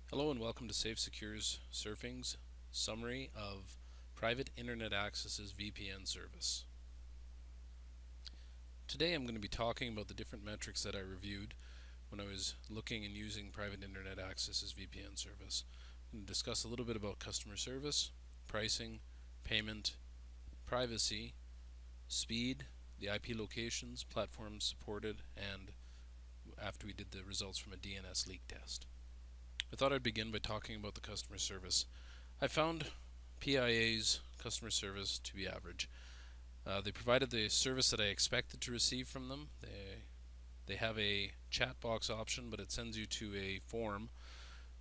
Hello and welcome to Safe Secure's Surfing's summary of Private Internet Access's VPN service. Today I'm going to be talking about the different metrics that I reviewed when I was looking and using Private Internet Access's VPN service. I'm going to discuss a little bit about customer service, pricing, payment, privacy, speed, the IP locations, platforms supported, and after we did the results from a DNS leak test. I thought I'd begin by talking about the customer service. I found PIA's customer service to be average. They provided the service that I expected to receive from them. They have a chat box option, but it sends you to a form,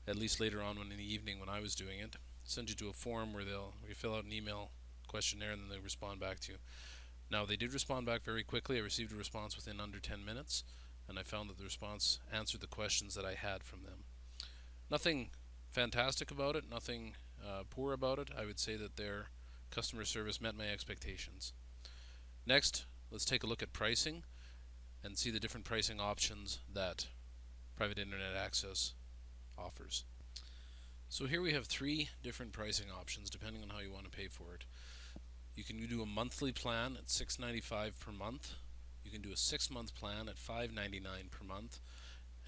at least later on in the evening when I was doing it. It sends you to a form where you fill out an email questionnaire and then they respond back to you. Now, they did respond back very quickly. I received a response within under 10 minutes, and I found that the response answered the questions that I had from them. Nothing fantastic about it, nothing poor about it. I would say that their customer service met my expectations. Next, let's take a look at pricing and see the different pricing options that Private Internet Access offers. So here we have three different pricing options depending on how you want to pay for it. You can do a monthly plan at $6.95 per month. You can do a 6-month plan at $5.99 per month.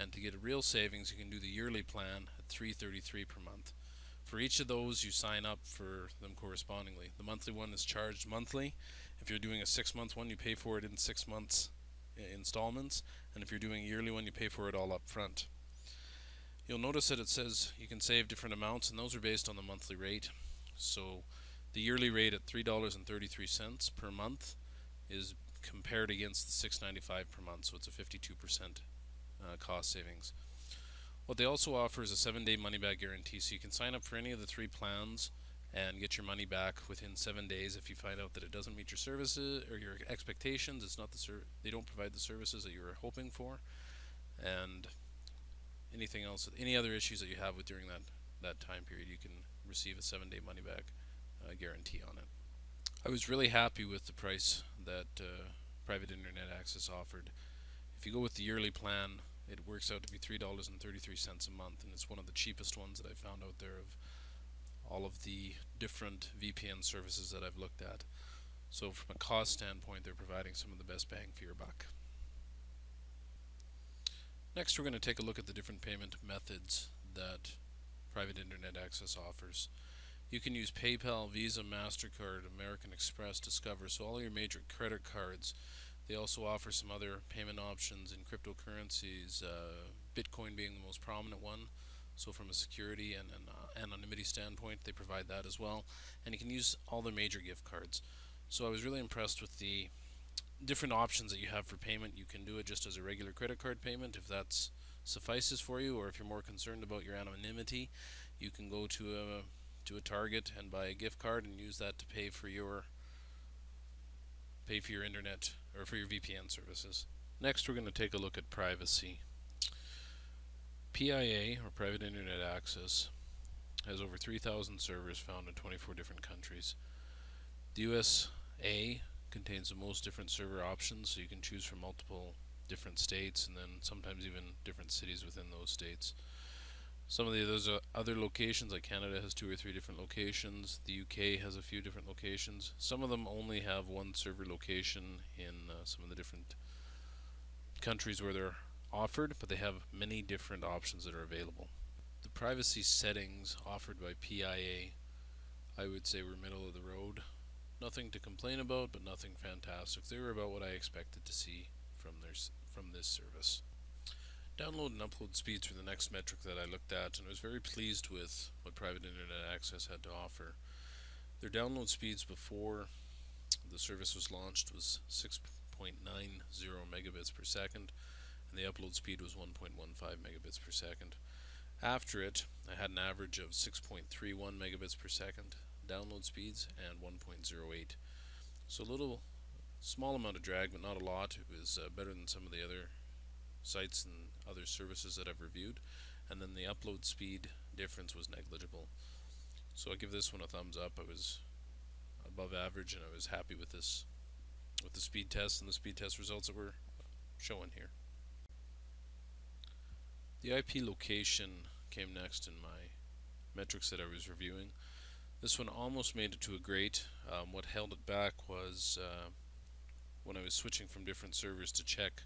And to get a real savings, you can do the yearly plan at $3.33 per month. For each of those, you sign up for them correspondingly. The monthly one is charged monthly. If you're doing a 6-month one, you pay for it in 6 months installments. And if you're doing a yearly one, you pay for it all up front. You'll notice that it says you can save different amounts, and those are based on the monthly rate. So the yearly rate at $3.33 per month is compared against the $6.95 per month, so it's a 52% cost savings. What they also offer is a 7-day money-back guarantee, so you can sign up for any of the three plans and get your money back within 7 days if you find out that it doesn't meet your services or your expectations. It's not they don't provide the services that you were hoping for, and anything else, any other issues that you have with during that time period, you can receive a 7-day money-back guarantee on it. I was really happy with the price that Private Internet Access offered. If you go with the yearly plan, it works out to be $3.33 a month, and it's one of the cheapest ones that I found out there of all of the different VPN services that I've looked at. So from a cost standpoint, they're providing some of the best bang for your buck. Next, we're going to take a look at the different payment methods that Private Internet Access offers. You can use PayPal, Visa, MasterCard, American Express, Discover, so all your major credit cards. They also offer some other payment options in cryptocurrencies, Bitcoin being the most prominent one. So from a security and an anonymity standpoint, they provide that as well. And you can use all the major gift cards. So I was really impressed with the different options that you have for payment. You can do it just as a regular credit card payment if that suffices for you, or if you're more concerned about your anonymity, you can go to a Target and buy a gift card and use that to pay for your internet or for your VPN services. Next, we're going to take a look at privacy. PIA, or Private Internet Access, has over 3,000 servers found in 24 different countries. The USA contains the most different server options, so you can choose from multiple different states and then sometimes even different cities within those states. Some of those other locations, like Canada has 2 or 3 different locations. The UK has a few different locations. Some of them only have one server location in some of the different countries where they're offered, but they have many different options that are available. The privacy settings offered by PIA, I would say, were middle of the road. Nothing to complain about, but nothing fantastic. They were about what I expected to see from this service. Download and upload speeds were the next metric that I looked at, and I was very pleased with what Private Internet Access had to offer. Their download speeds before the service was launched was 6.90 megabits per second, and the upload speed was 1.15 megabits per second. After it, I had an average of 6.31 megabits per second download speeds and 1.08. So a small amount of drag, but not a lot. It was better than some of the other sites and other services that I've reviewed, and then the upload speed difference was negligible. So I give this one a thumbs up. I was above average, and I was happy with the speed test and the speed test results that we're showing here. The IP location came next in my metrics that I was reviewing. This one almost made it to a great. What held it back was when I was switching from different servers to check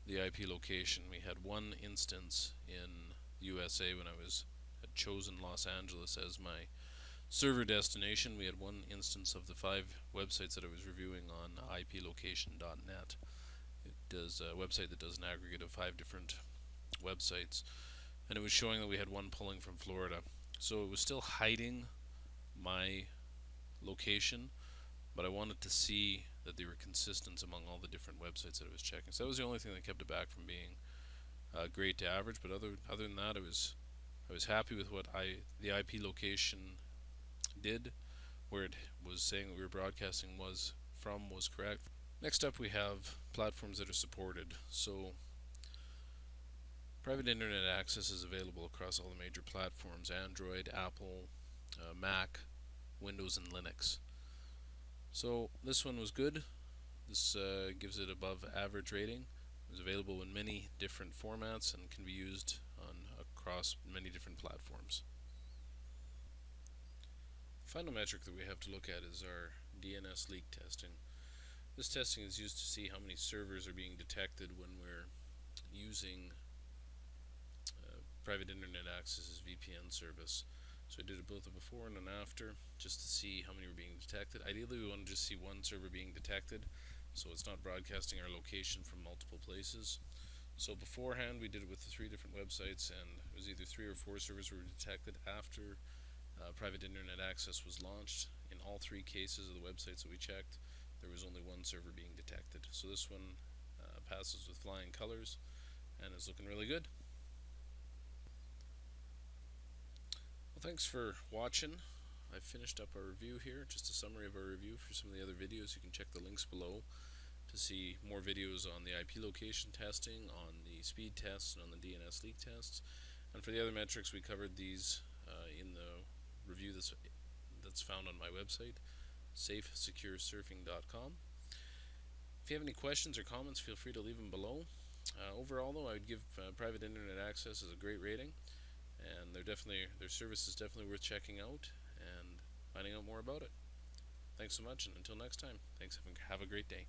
the IP location. We had one instance in USA when I had chosen Los Angeles as my server destination. We had one instance of the 5 websites that I was reviewing on iplocation.net. It is a website that does an aggregate of 5 different websites, and it was showing that we had one pulling from Florida. So it was still hiding my location, but I wanted to see that they were consistent among all the different websites that I was checking. So that was the only thing that kept it back from being great to average. But other than that, I was happy with what the IP location did, where it was saying that we were broadcasting was correct. Next up, we have platforms that are supported. So Private Internet Access is available across all the major platforms: Android, Apple, Mac, Windows, and Linux. So this one was good. This gives it above average rating. It was available in many different formats and can be used across many different platforms. The final metric that we have to look at is our DNS leak testing. This testing is used to see how many servers are being detected when we're using Private Internet Access's VPN service. So I did it both a before and an after, just to see how many were being detected. Ideally, we want to just see one server being detected, so it's not broadcasting our location from multiple places. So beforehand, we did it with the 3 different websites, and it was either 3 or 4 servers were detected. After Private Internet Access was launched, in all 3 cases of the websites that we checked, there was only 1 server being detected. So this one passes with flying colors, and is looking really good. Well, thanks for watching. I've finished up our review here, just a summary of our review. For some of the other videos, you can check the links below to see more videos on the IP location testing, on the speed tests, and on the DNS leak tests. And for the other metrics, we covered these in the review that's found on my website, safesecuresurfing.com. If you have any questions or comments, feel free to leave them below. Overall, though, I would give Private Internet Access as a great rating, and their service is definitely worth checking out and finding out more about it. Thanks so much, and until next time, thanks. Have a great day.